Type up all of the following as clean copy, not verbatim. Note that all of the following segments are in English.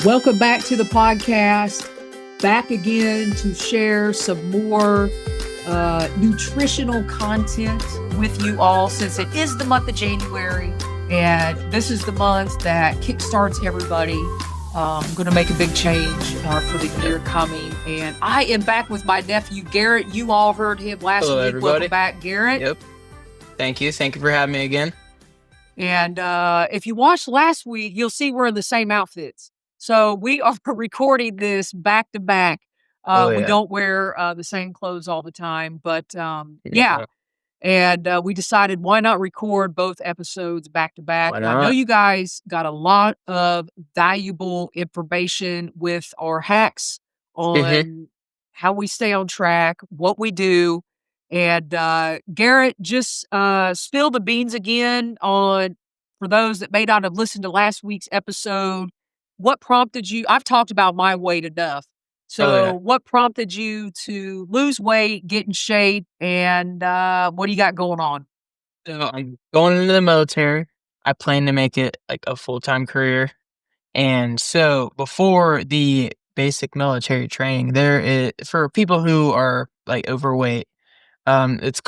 Welcome back to the podcast. Back again to share some more nutritional content with you all, since it is the month of January and this is the month that kickstarts everybody. I'm going to make a big change for the year coming. And I am back with my nephew, Garrett. You all heard him last Hello, week. everybody. Welcome back, Garrett. Yep. Thank you. Thank you for having me again. And if you watched last week, you'll see we're in the same outfits. So we are recording this back to back. We don't wear the same clothes all the time, but yeah. And we decided, why not record both episodes back to back? Why And I know not? you guys got a lot of valuable information with our hacks on how we stay on track, what we do. And Garrett, just spill the beans again on, for those that may not have listened to last week's episode, what prompted you? I've talked about my weight enough. So what prompted you to lose weight, get in shape, and what do you got going on? So I'm going into the military. I plan to make it like a full-time career. And so before the basic military training, there is, for people who are like overweight, it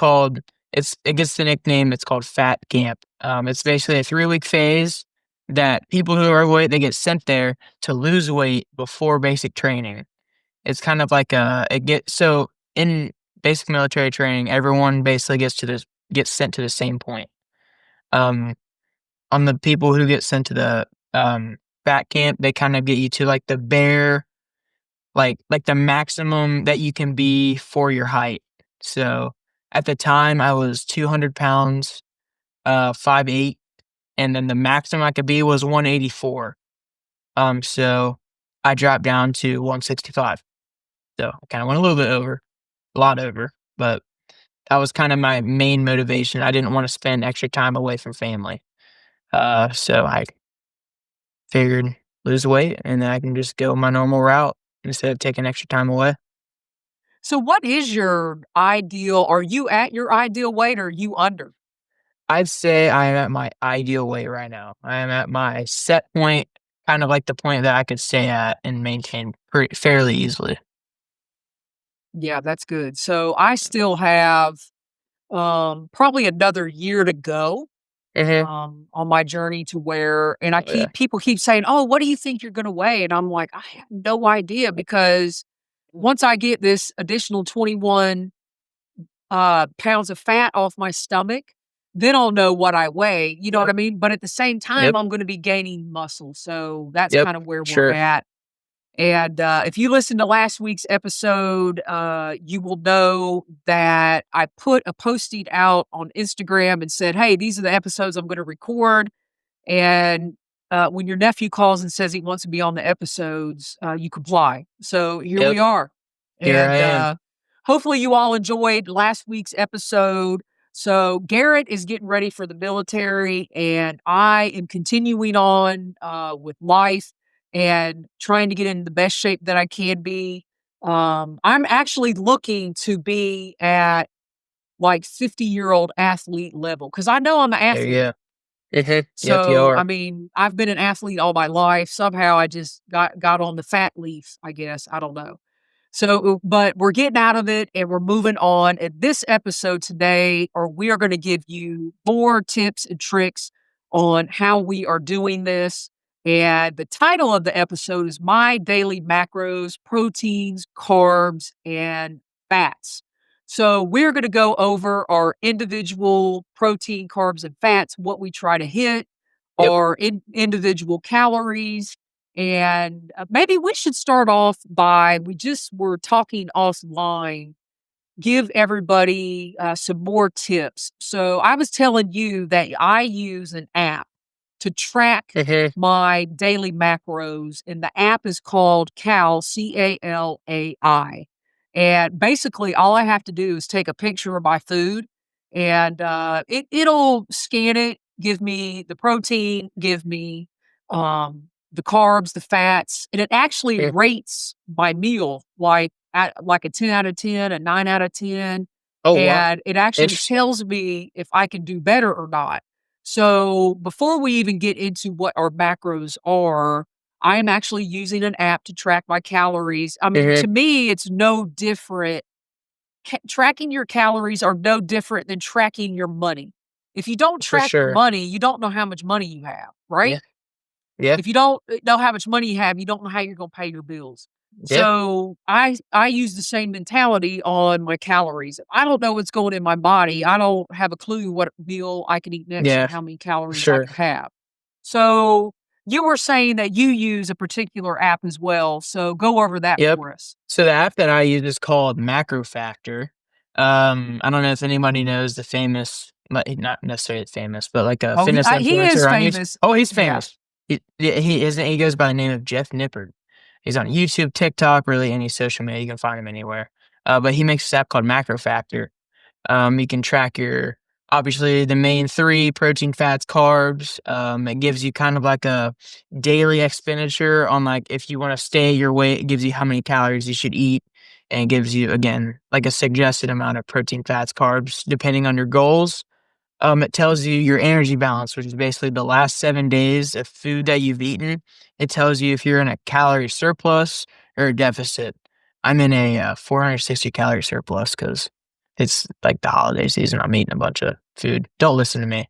gets the nickname, it's called fat camp. It's basically a 3-week phase that people who are overweight, they get sent there to lose weight before basic training. It's kind of like so in basic military training, everyone basically gets sent to the same point. On the people who get sent to the fat camp, they kind of get you to like the bare, like the maximum that you can be for your height. So at the time I was 200 pounds, 5'8", and then the maximum I could be was 184. So I dropped down to 165. So I kind of went a lot over, but that was kind of my main motivation. I didn't want to spend extra time away from family. So I figured lose weight and then I can just go my normal route instead of taking extra time away. So what is your ideal? Are you at your ideal weight or are you under? I'd say I am at my ideal weight right now. I am at my set point, kind of like the point that I could stay at and maintain fairly easily. Yeah, that's good. So I still have probably another year to go on my journey to where, and people keep saying, "Oh, what do you think you're going to weigh?" And I'm like, I have no idea, because once I get this additional 21 pounds of fat off my stomach, then I'll know what I weigh. You know what I mean? But at the same time, I'm going to be gaining muscle. So that's kind of where we're at. And if you listen to last week's episode, you will know that I put a posting out on Instagram and said, hey, these are the episodes I'm going to record. And when your nephew calls and says he wants to be on the episodes, you comply. So here we are. Here I am. Hopefully you all enjoyed last week's episode. So Garrett is getting ready for the military, and I am continuing on with life and trying to get in the best shape that I can be. I'm actually looking to be at like 50-year-old athlete level, because I know I'm an athlete. So, I mean, I've been an athlete all my life. Somehow I just got on the fat leaf, I guess. I don't know. So, but we're getting out of it and we're moving on. In this episode today, we are going to give you more tips and tricks on how we are doing this. And the title of the episode is My Daily Macros, Proteins, Carbs, and Fats. So we're going to go over our individual protein, carbs, and fats, what we try to hit, our individual calories. And maybe we should start off by, we just were talking offline, give everybody some more tips. So I was telling you that I use an app to track my daily macros, and the app is called Calai. And basically all I have to do is take a picture of my food, and it'll scan it, give me the protein, give me the carbs, the fats, and it actually rates my meal like a 10 out of 10, a 9 out of 10. And it actually tells me if I can do better or not. So before we even get into what our macros are, I am actually using an app to track my calories. I mean, Mhm. to me, it's no different. Tracking your calories are no different than tracking your money. If you don't For track your sure. money, you don't know how much money you have, Yeah. right? Yeah. If you don't know how much money you have, you don't know how you're gonna pay your bills. Yeah. So, I use the same mentality on my calories. If I don't know what's going in my body, I don't have a clue what meal I can eat next or Yeah. how many For calories I sure. could have. So, you were saying that you use a particular app as well, so go over that Yep. for us. So the app that I use is called Macro Factor. I don't know if anybody knows the famous, like not necessarily famous, but like a Oh, fitness he is influencer on YouTube. famous. Oh, he's Yeah. famous. He goes by the name of Jeff Nippard. He's on YouTube, TikTok, really any social media. You can find him anywhere. But he makes this app called Macro Factor. You can track your obviously the main three protein, fats, carbs. It gives you kind of like a daily expenditure on like if you want to stay your weight, it gives you how many calories you should eat, and it gives you again like a suggested amount of protein, fats, carbs depending on your goals. It tells you your energy balance, which is basically the last 7 days of food that you've eaten. It tells you if you're in a calorie surplus or a deficit. I'm in a 460 calorie surplus because it's like the holiday season. I'm eating a bunch of food. Don't listen to me.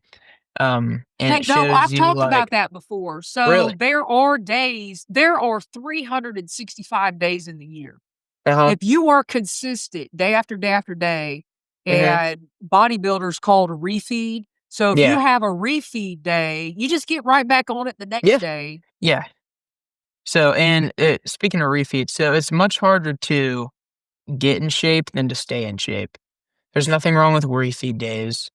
And Hey, it no, shows I've you talked about like that before. So, really. there are 365 days in the year. Uh huh. If you are consistent day after day after day, Hmm. and bodybuilders call it a refeed. So if you Yeah. have a refeed day, you just get right back on it the next Yeah. day. Yeah. So, and speaking of refeeds, so it's much harder to get in shape than to stay in shape. There's nothing wrong with worry feed days.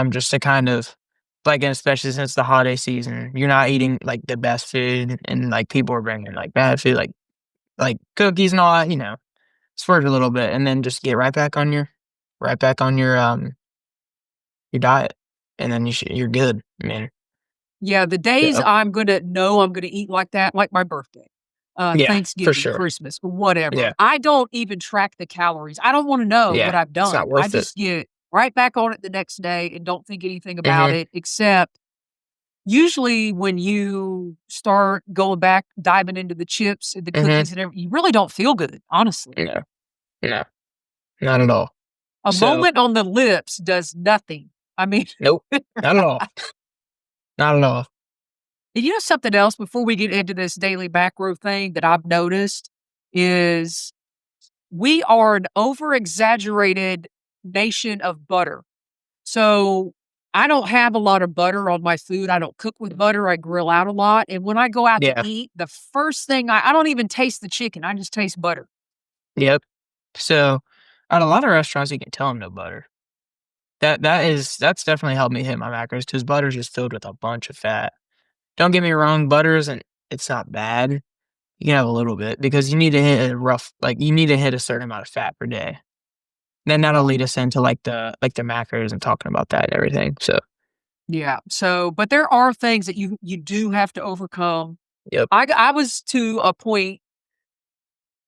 Just to kind of like, and especially since the holiday season, you're not eating like the best food, and like people are bringing like bad food, like cookies and all that. Splurge a little bit, and then just get right back on your diet, and then you're good. I mean, Yeah, the days yeah, I'm gonna know I'm gonna eat like that, like my birthday, yeah, for Thanksgiving, sure. Christmas, whatever. Yeah, I don't even track the calories. I don't wanna know what yeah, I've it's not done. I worth it. just get right back on it the next day and don't think anything about Hmm. it, except usually when you start going back, diving into the chips and the Hmm. cookies and everything, you really don't feel good, honestly. No, no, not at all. A So, moment on the lips does nothing. I mean, nope, not at all, not at all. and you know something else before we get into this daily macro thing that I've noticed is we are an over exaggerated nation of butter. So I don't have a lot of butter on my food. I don't cook with butter. I grill out a lot. And when I go out to Yeah, eat, the first thing I don't even taste the chicken. I just taste butter. yep. So, at a lot of restaurants, you can tell them no butter. That's definitely helped me hit my macros because butter is just filled with a bunch of fat. Don't get me wrong, butter isn't it's not bad. You can have a little bit because you need to hit a rough like, you need to hit a certain amount of fat per day. Then that'll lead us into, like, the macros and talking about that and everything, so, Yeah. So, but there are things that you do have to overcome. yep. I was to a point,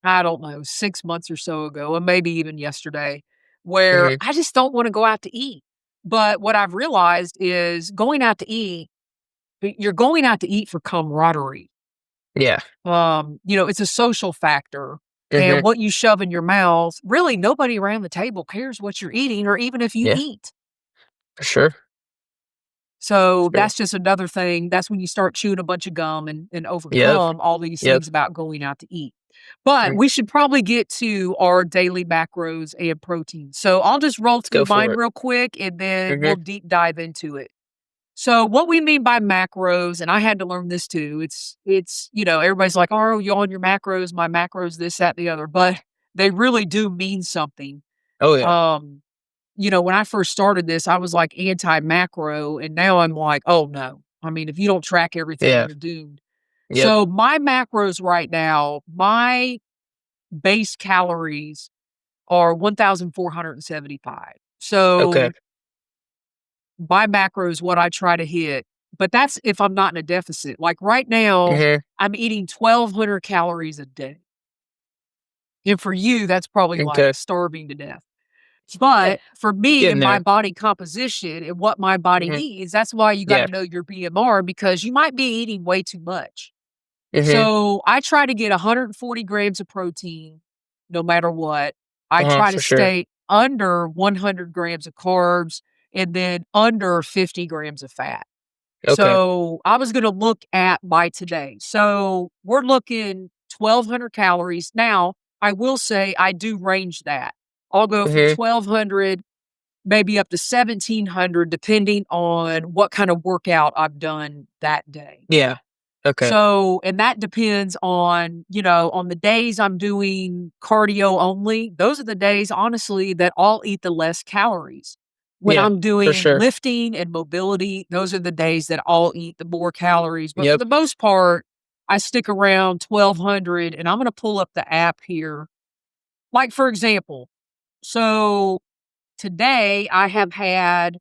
I don't know, 6 months or so ago, or maybe even yesterday, where Mhm. I just don't wanna go out to eat. But what I've realized is going out to eat, you're going out to eat for camaraderie. Yeah. It's a social factor, and Mhm. what you shove in your mouth, really nobody around the table cares what you're eating or even if you Yeah. eat. For sure. So Sure. that's just another thing. That's when you start chewing a bunch of gum and Yep. overcome all these Yep. things about going out to eat. But Mm. we should probably get to our daily macros and protein. So I'll just roll Let's through go mine for it. real quick and then we'll Mhm. deep dive into it. So what we mean by macros, and I had to learn this too. Everybody's like, "Oh, you on your macros, my macros, this, that, the other," but they really do mean something. Oh, yeah. Um, when I first started this, I was like anti-macro, and now I'm like, "Oh, no." I mean, if you don't track everything, Yeah. you're doomed. Yep. So my macros right now, my base calories are 1,475. Okay. So my macros, what I try to hit, but that's if I'm not in a deficit. Like right now, Mhm. I'm eating 1,200 calories a day. And for you, that's probably like Okay. starving to death. But for me Getting and my there. body composition and what my body Mhm. needs, that's why you got to Yeah. know your BMR because you might be eating way too much. Mhm. So I try to get 140 grams of protein no matter what. I try to For sure. stay under 100 grams of carbs and then under 50 grams of fat. Okay. So I was going to look at by today. So we're looking 1,200 calories. Now, I will say I do range that. I'll go from Mhm. 1,200 maybe up to 1,700 depending on what kind of workout I've done that day. Yeah. Okay. So, and that depends on, on the days I'm doing cardio only, those are the days, honestly, that I'll eat the less calories. When Yeah, I'm for doing sure. lifting and mobility, those are the days that I'll eat the more calories. But for Yep. the most part, I stick around 1,200 and I'm going to pull up the app here. Like, for example, so today I have had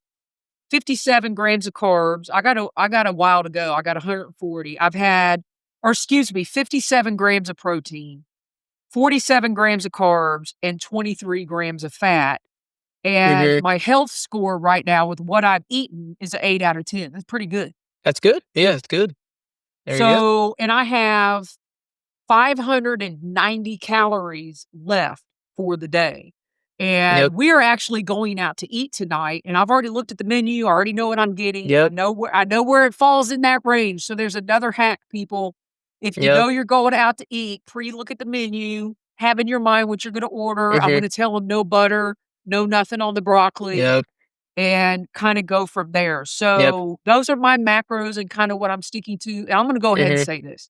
57 grams of carbs. I got a while to go. I got 140. I've had or excuse me, 57 grams of protein, 47 grams of carbs, and 23 grams of fat. And Mhm. my health score right now with what I've eaten is an 8 out of 10. That's pretty good. That's good. Yeah, that's good. There you go. So, and I have 590 calories left for the day. Yep. And we are actually going out to eat tonight. And I've already looked at the menu. I already know what I'm getting. Yep. I know where it falls in that range. So there's another hack, people. If you Yep. know you're going out to eat, pre-look at the menu, have in your mind what you're going to order. I'm going Mhm. to tell them no butter, no nothing on the broccoli, Yep. and kind of go from there. Yep. So those are my macros and kind of what I'm sticking to. And I'm going to go ahead and Mhm. say this.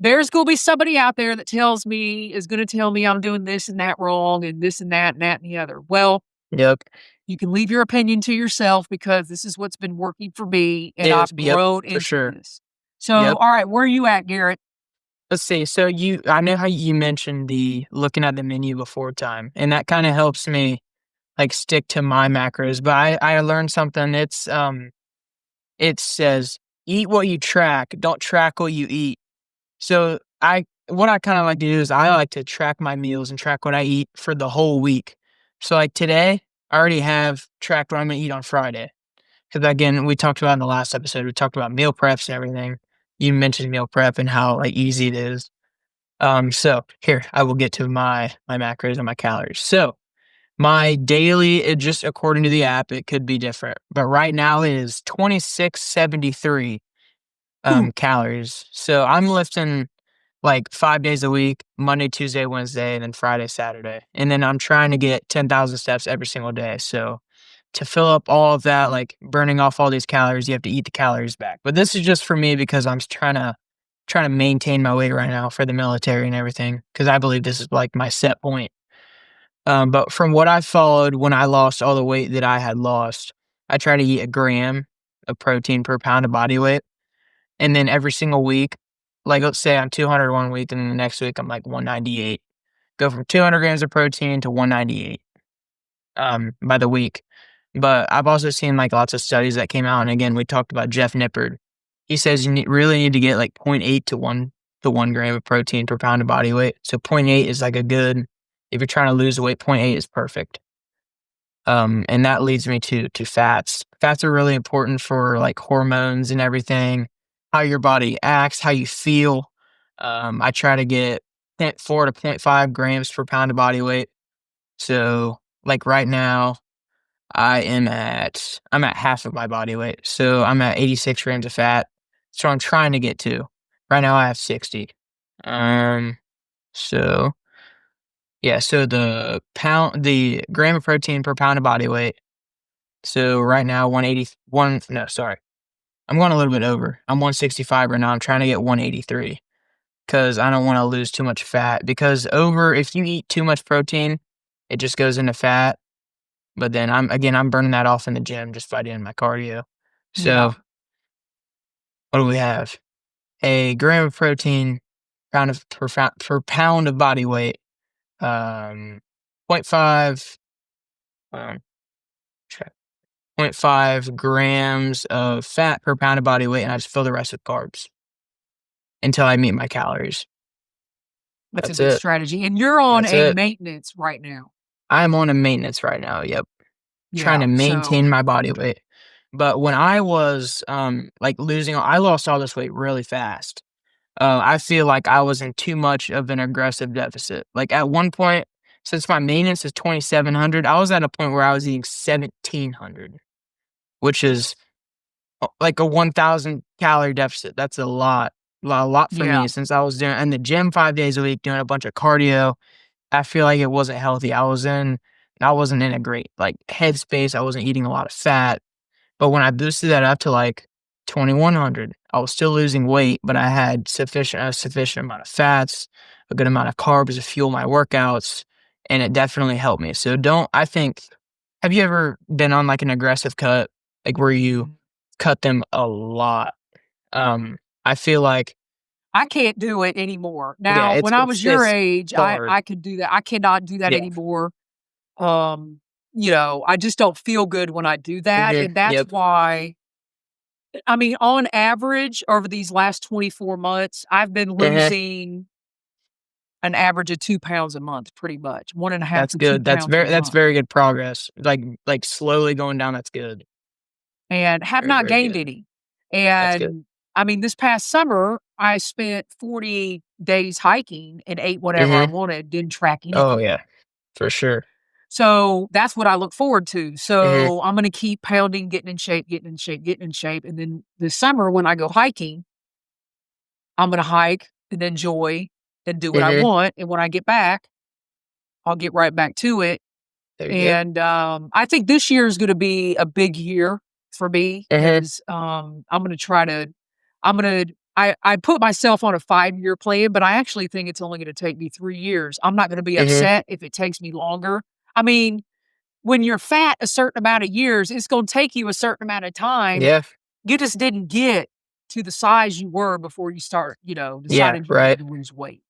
There's gonna be somebody out there that is gonna tell me I'm doing this and that wrong and this and that and the other. Well, Yep. you can leave your opinion to yourself because this is what's been working for me and Is I've yep, grown for into sure. this. So, Yep. all right, where are you at, Garrett? Let's see. So I know how you mentioned the looking at the menu before time, and that kind of helps me like stick to my macros. But I learned something. It says eat what you track, don't track what you eat. So what I kind of like to do is I like to track my meals and track what I eat for the whole week. So like today, I already have tracked what I'm gonna eat on Friday. Because again, we talked about in the last episode, we talked about meal preps and everything. You mentioned meal prep and how like easy it is. So here I will get to my macros and my calories. So my daily, it just according to the app, it could be different, but right now it is 2673 Ooh, calories. So I'm lifting like 5 days a week, Monday, Tuesday, Wednesday, and then Friday, Saturday. And then I'm trying to get 10,000 steps every single day. So to fill up all of that, like burning off all these calories, you have to eat the calories back. But this is just for me because I'm trying to maintain my weight right now for the military and everything. Because I believe this is like my set point. But from what I followed when I lost all the weight that I had lost, I try to eat a gram of protein per pound of body weight. And then every single week, like let's say I'm 200 one week, and then the next week I'm like 198. Go from 200 grams of protein to 198 by the week. But I've also seen like lots of studies that came out, and again, we talked about Jeff Nippard. He says really need to get like zero point 0.8 to 1 gram of protein per pound of body weight. So zero point 0.8 is like a good, if you're trying to lose weight, zero point 0.8 is perfect. And that leads me to fats. Fats are really important for like hormones and everything, how your body acts, how you feel. I try to get 0.4 to zero point 0.5 grams per pound of body weight. So like right now, I'm at half of my body weight. So I'm at 86 grams of fat. So I'm trying to get to. Right now I have 60. Um so yeah, so the gram of protein per pound of body weight. So right now 181, no, sorry. I'm going a little bit over. I'm 165 right now. I'm trying to get 183 because I don't want to lose too much fat because if you eat too much protein, it just goes into fat. But then I'm burning that off in the gym just by doing my cardio. yeah. So what do we have? A gram of protein per pound of body weight. Um, point 0.5, um, check, 0.5 grams of fat per pound of body weight, and I just fill the rest with carbs until I meet my calories. That's a That's good it. strategy. And you're on That's a it. maintenance right now. I'm on a maintenance right now. Yep. Trying Yeah. to So, maintain my body weight. But when I was like I lost all this weight really fast. I feel like I was in too much of an aggressive deficit. Like, at one point, since my maintenance is 2,700, I was at a point where I was eating 1,700, which is, like a 1,000 calorie deficit. That's a lot for Yeah. me since I was doing in the gym 5 days a week doing a bunch of cardio. I feel like it wasn't healthy. I wasn't in a great, like, headspace. I wasn't eating a lot of fat. But when I boosted that up to, like, 2,100, I was still losing weight, but I had a sufficient amount of fats, a good amount of carbs to fuel my workouts, and it definitely helped me. So don't I think have you ever been on, like, an aggressive cut, like, where you cut them a lot? I feel like I can't do it anymore. yeah, Now, it's when I it's was your it's age, hard. I could do that. I cannot do that Yeah. anymore. Um, I just don't feel good when I do that, Mhm. and that's Yep. why I mean, on average, over these last 24 months, I've been Mhm. losing an average of 2 pounds a month, pretty much, 1.5 That's to 2 good. That's pounds a very that's month, very good progress. Like, slowly going down, that's good. and have Very, not very gained good. any. That's good. And, I mean, this past summer, I spent 40 days hiking and ate whatever I Mhm. wanted, didn't track Oh, anything. yeah. For sure. So, that's what I look forward to. Mhm. So, I'm gonna keep pounding, getting in shape, getting in shape, getting in shape, and then this summer when I go hiking, I'm gonna hike and enjoy and do what I Mhm. want, and when I get back, I'll get right back to it. There you go. And, I think this year is gonna be a big year for me Mhm. because, I'm gonna try to I'm gonna I put myself on a 5-year plan, but I actually think it's only gonna take me 3 years. I'm not gonna be Mhm. upset if it takes me longer. I mean, when you're fat a certain amount of years, it's gonna take you a certain amount of time. Yeah. You just didn't get to the size you were before you Yeah, decided you wanted right. to lose weight.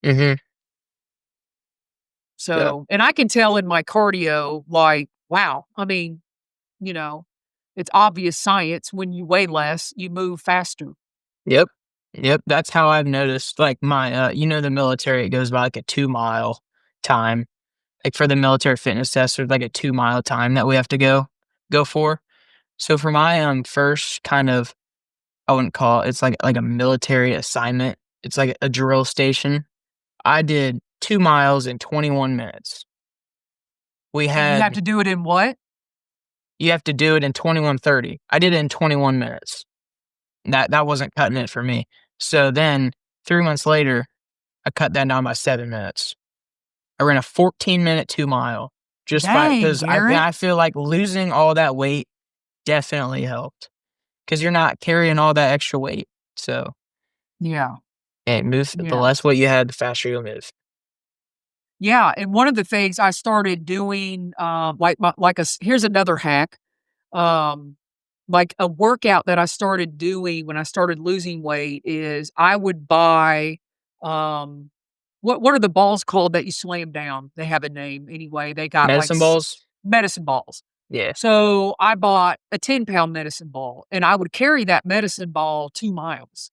Mhm. Yep. So and I can tell in my cardio, like, wow, I mean, you know, it's obvious science. When you weigh less, you move faster. Yep. Yep, that's how I've noticed, like, the military, it goes by, like, a 2-mile time. Like, for the military fitness test, there's, like, a 2-mile time that we have to go for. So for my, first kind of I wouldn't call it's like a military assignment. It's like a drill station. I did 2 miles in 21 minutes. We And you have had to do it in what? You have to do it in 21:30. I did it in 21 minutes. That wasn't cutting it for me. So then 3 months later, I cut that down by 7 minutes. I ran a 14-minute 2 mile just by Dang, because Garrett. I feel like losing all that weight definitely helped because 'cause you're not carrying all that extra weight. So, Yeah, the yeah. less weight you had, the faster you'll move. Yeah, and one of the things I started doing, here's another hack, um, like a workout that I started doing when I started losing weight is I would buy, um, what are the balls called that you slam down? They have a name anyway. They got like Medicine balls? medicine balls. Yeah. So I bought a 10-pound medicine ball and I would carry that medicine ball 2 miles.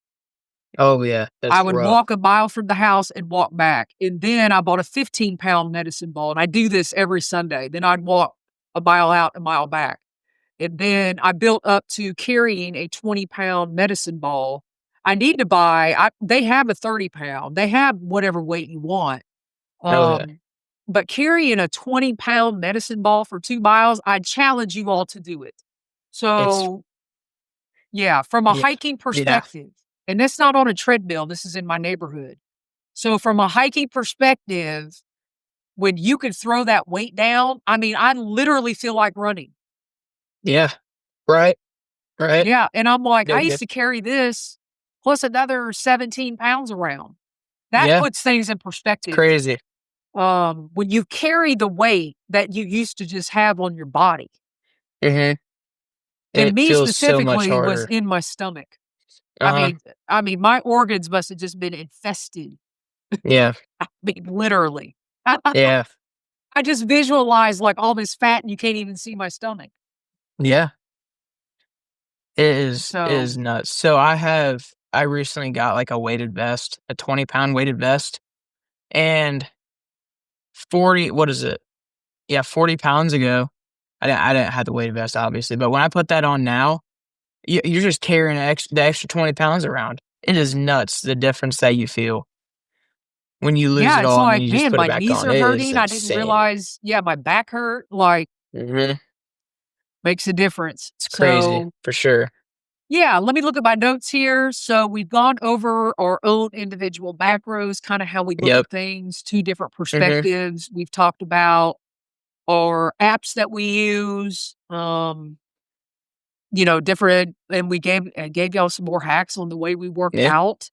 Oh, yeah, I that's would rough. walk a mile from the house and walk back. And then I bought a 15-pound medicine ball, and I do this every Sunday. Then I'd walk a mile out, a mile back. And then I built up to carrying a 20-pound medicine ball. I need to buy they have a 30-pound. They have whatever weight you want. Oh, yeah. Um, but carrying a 20-pound medicine ball for 2 miles, I challenge you all to do it. It's So, yeah, from a yeah. hiking Yeah. perspective, and that's not on a treadmill, this is in my neighborhood. So from a hiking perspective, when you could throw that weight down, I mean, I literally feel like running. Yeah. Right, right. Yeah, and I'm like, I There you used go. to carry this plus another 17 pounds around. That Yeah, puts things in it's perspective. crazy. When you carry the weight that you used to just have on your body, Mhm. and It me feels so much specifically was harder. in my stomach. I Uh-huh. mean I mean, my organs must have just been infested. Yeah. I mean, literally. Yeah. I just visualize, like, all this fat and you can't even see my stomach. Yeah. It is So, nuts. So I recently got, like, a weighted vest, a 20-pound weighted vest, and 40 what is it? Yeah, 40 pounds ago, I didn't have the weighted vest, obviously, but when I put that on now, you're just carrying the extra 20 pounds around. It is nuts the difference that you feel when you lose Yeah, it it's all and then like, you just man, put it my back knees on. are It is hurting. I didn't insane. realize, yeah, my back hurt, like, Mhm. makes a difference. It's crazy So, for sure. yeah, let me look at my notes here. So, we've gone over our own individual macros, kind of how we look Yep. at things, two different Mhm. perspectives. We've talked about our apps that we use, different, and we gave y'all some more hacks on the way we work Yeah. out.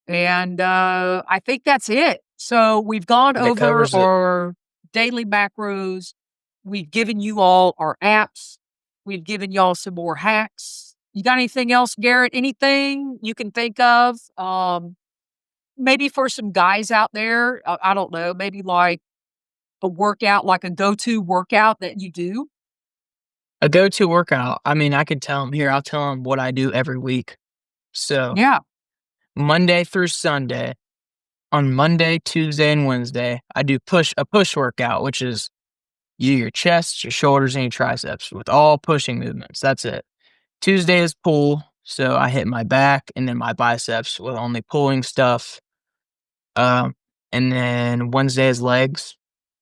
And, I think that's it. So, we've gone That over covers it. our daily macros. We've given you all our apps. We've given y'all some more hacks. You got anything else, Garrett? Anything you can think of? Maybe for some guys out there, I don't know, maybe like a workout, like a go-to workout that you do? A go-to workout, I mean, I could tell them here, I'll tell them what I do every week. So, Yeah. Monday through Sunday, on Monday, Tuesday, and Wednesday, I do a push workout, which is you do your chest, your shoulders, and your triceps with all pushing movements. That's it. Tuesday is pull, so I hit my back and then my biceps with only pulling stuff. Um, and then Wednesday is legs,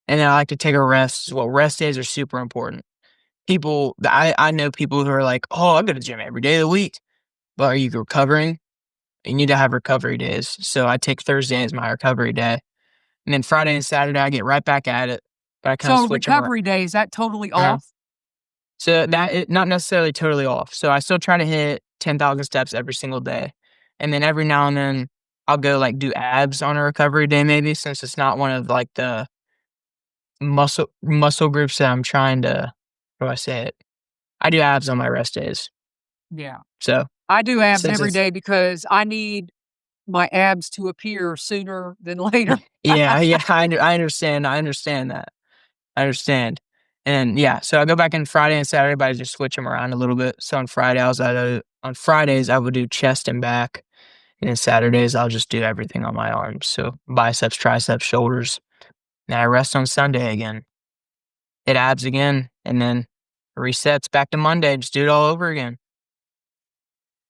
and then I like to take a rest. Well, rest days are super important. I know people who are like, "Oh, I go to the gym every day of the week," but are you recovering? You need to have recovery days. So I take Thursday as my recovery day, and then Friday and Saturday I get right back at it. But I kind of So switch them around. recovery day, is that totally Uh-huh. off? So not necessarily totally off. So I still try to hit 10,000 steps every single day, and then every now and then I'll go like do abs on a recovery day, maybe since it's not one of like the muscle groups that I'm trying to. How do I say it? I do abs on my rest days. Yeah. So I do abs since every it's day because I need my abs to appear sooner than later. yeah, yeah, I understand that. I understand. And yeah, so I go back in Friday and Saturday, but I just switch them around a little bit. So on Fridays I would do chest and back, and then Saturdays I'll just do everything on my arms. So biceps, triceps, shoulders. Then I rest on Sunday again. Hit abs again, and then resets back to Monday. Just do it all over again.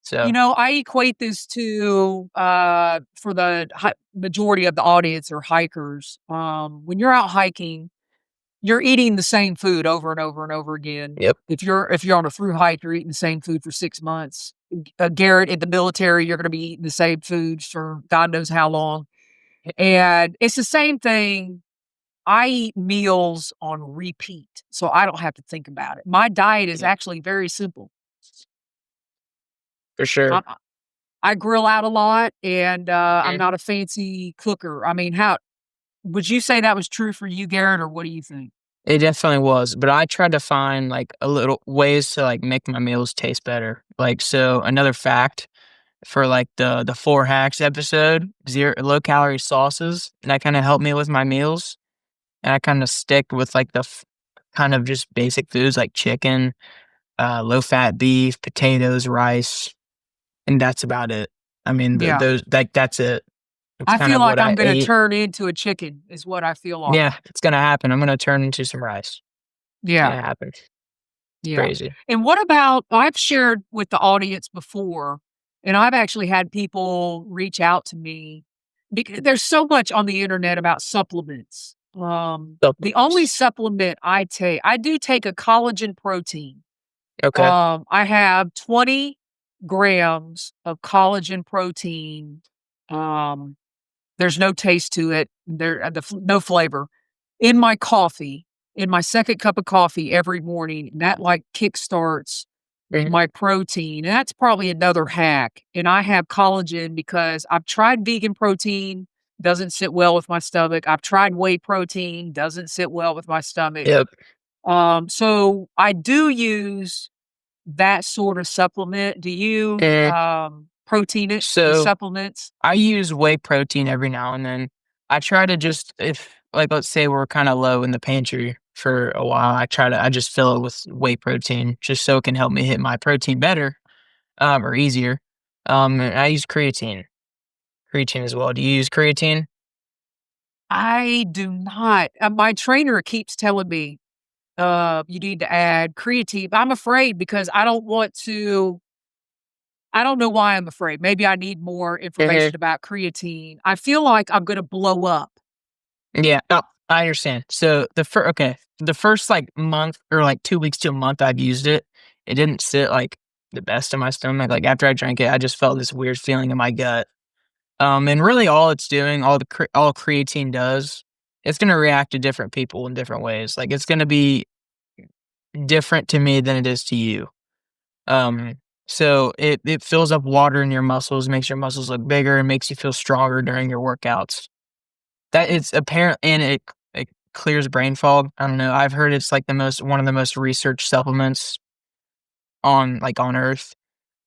So I equate this to, for the majority of the audience are hikers. When you're out hiking, you're eating the same food over and over and over again. yep, If you're on a through hike, you're eating the same food for 6 months. Garrett, in the military, you're gonna be eating the same foods for God knows how long. And it's the same thing. I eat meals on repeat, so I don't have to think about it. My diet is yep, actually very simple. for sure. I I grill out a lot, and, I'm Mm. not a fancy cooker. I mean, how would you say that was true for you, Garrett, or what do you think? It definitely was, but I tried to find like a little ways to like make my meals taste better. Like so, another fact for like the 4 hacks episode, zero low calorie sauces, and that kind of helped me with my meals. And I kind of stick with like kind of just basic foods like chicken, low fat beef, potatoes, rice, and that's about it. I mean, Yeah. those like that's it. It's I kind feel of like what I'm I gonna ate. turn into a chicken is what I feel like. Yeah, it's gonna happen. I'm gonna turn into some rice. It's Yeah, gonna happen. yeah. Crazy. And what about I've shared with the audience before, and I've actually had people reach out to me because there's so much on the internet about supplements. The only Supplements. supplement I do take a collagen protein. Okay. I have 20 grams of collagen protein. Um, there's no taste to it. No flavor in my coffee, in my second cup of coffee every morning. And that like kickstarts Mhm. my protein. And that's probably another hack. And I have collagen because I've tried vegan protein, doesn't sit well with my stomach. I've tried whey protein, doesn't sit well with my stomach. Yep. So I do use that sort of supplement. Do you, Eh, protein it with so supplements? I use whey protein every now and then. I try to just if like let's say we're kind of low in the pantry for a while, I just fill it with whey protein just so it can help me hit my protein better, or easier. And I use creatine as well. Do you use creatine? I do not. My trainer keeps telling me, you need to add creatine. I'm afraid because I don't want to I don't know why I'm afraid. Maybe I need more Mhm. information about creatine. I feel like I'm gonna blow up. Yeah, oh, I understand. So the first, like, month or, like, 2 weeks to a month I've used it, it didn't sit, like, the best in my stomach, like, after I drank it, I just felt this weird feeling in my gut. And really all it's doing, all creatine does, it's gonna react to different people in different ways, like, it's gonna be different to me than it is to you. Um, so it fills up water in your muscles, makes your muscles look bigger, and makes you feel stronger during your workouts. That it's apparent and it clears brain fog. I don't know. I've heard it's like one of the most researched supplements on Earth.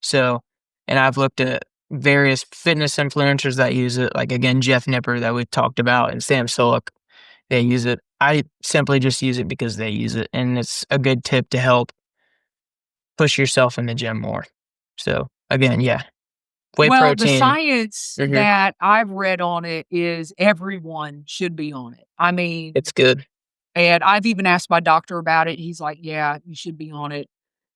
So, and I've looked at various fitness influencers that use it, like again Jeff Nipper that we talked about, and Sam Sulek. They use it. I simply just use it because they use it, and it's a good tip to help push yourself in the gym more. So again, yeah, whey Well, the protein. science Mhm. that I've read on it is everyone should be on it. I mean, It's good. and I've even asked my doctor about it. He's like, "Yeah, you should be on it."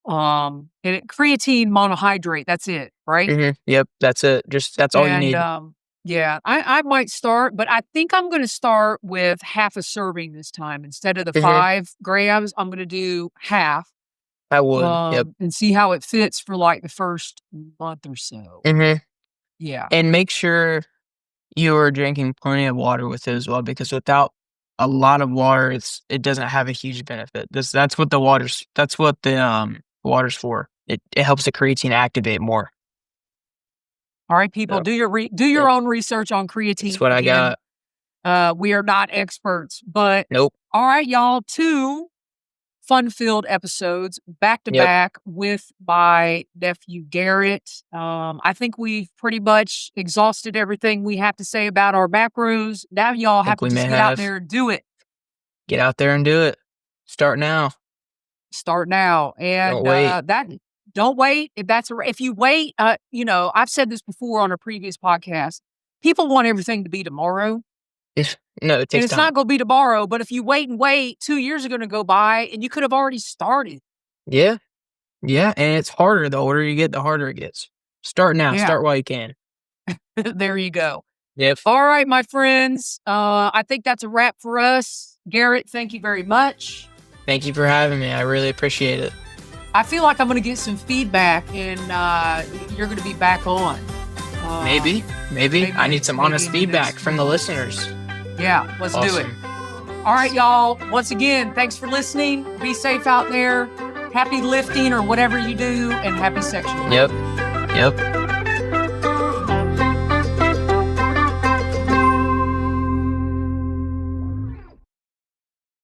And creatine monohydrate, that's it, right? Yep, that's it. Just that's all you And, need. yeah, I might start, but I think I'm gonna start with half a serving this time. Instead of the Mhm. 5 grams, I'm gonna do half, I would. Yep. and see how it fits for, like, the first month or so. Mhm. Yeah. And make sure you are drinking plenty of water with it as well, because without a lot of water, it doesn't have a huge benefit. That's what the water's for. It helps the creatine activate more. All right, people, So, do your yep, own research on that's creatine. what I Again, got. we are not experts, but Nope. all right, y'all, 2 fun-filled episodes back to Yep. back with my nephew Garrett. I think we've pretty much exhausted everything we have to say about our macros. Now y'all have Think to we just may get out have. there and do it. Get out there and do it. Start now. Start now, Don't and wait. that don't wait. If you wait, I've said this before on a previous podcast. People want everything to be tomorrow. No, it And takes it's time. not gonna be tomorrow, but if you wait and wait, 2 years are gonna go by and you could have already started. Yeah. Yeah, and it's harder. The older you get, the harder it gets. Start now. Yeah, Start while you can. there you go. Yep. All right, my friends, I think that's a wrap for us. Garrett, thank you very much. Thank you for having me. I really appreciate it. I feel like I'm gonna get some feedback and, you're gonna be back on. Uh, Maybe. Maybe. I need some maybe honest in the next feedback few from the months. listeners. Yeah, let's do it. Awesome. All right, y'all. Once again, thanks for listening. Be safe out there. Happy lifting or whatever you do, and happy sexual. Yep. Yep.